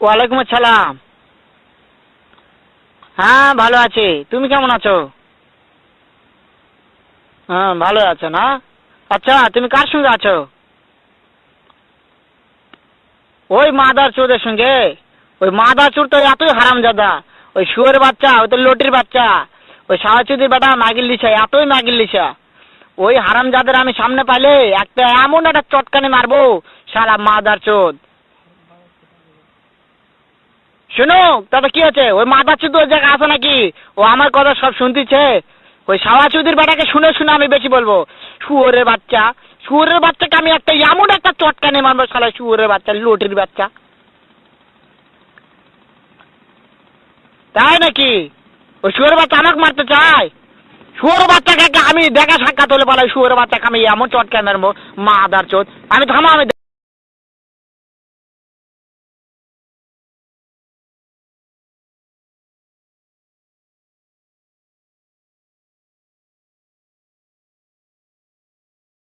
ওয়ালাইকুম আসসালাম। হ্যাঁ ভালো আছি, তুমি কেমন আছো? হ্যাঁ ভালো আছো না? আচ্ছা তুমি কার সঙ্গে আছো? ওই মাদার চোদের সঙ্গে। ওই মাদার চোর তো এতই হারামজাদা, ওই শুয়োরের বাচ্চা, ওই তো লটির বাচ্চা, ওই সাওয়াচুদির বেটা মাগির লিসা, এতই মাগির লিসা। ওই হারামজাদের আমি সামনে পাইলে একটা এমন একটা চটকানি মারবো, শালা মাদার চোদ। শুনো, তাতে কি হচ্ছে? ওই মাদার চোদ ওই জায়গায় আছে নাকি? ও আমার কথা সব শুনতেছে। ওই সাওয়াচুদির বেটাকে শুনে শুনে আমি বেশি বলবো। শুয়োরের বাচ্চা, শুয়োরের বাচ্চাকে আমি একটা এমন একটা চটকানি মারবো, শালা শুয়োরের বাচ্চা, লটির বাচ্চা। তাই নাকি? ওই শুয়োরের বাচ্চা আমাকে মারতে চায়? শুয়োরের বাচ্চাকে আমি দেখা সাক্ষাৎ হলে বলে শুয়োরের বাচ্চাকে আমি এমন চটকানি মারবো, মাদার চোদ। আমি থামা, আমি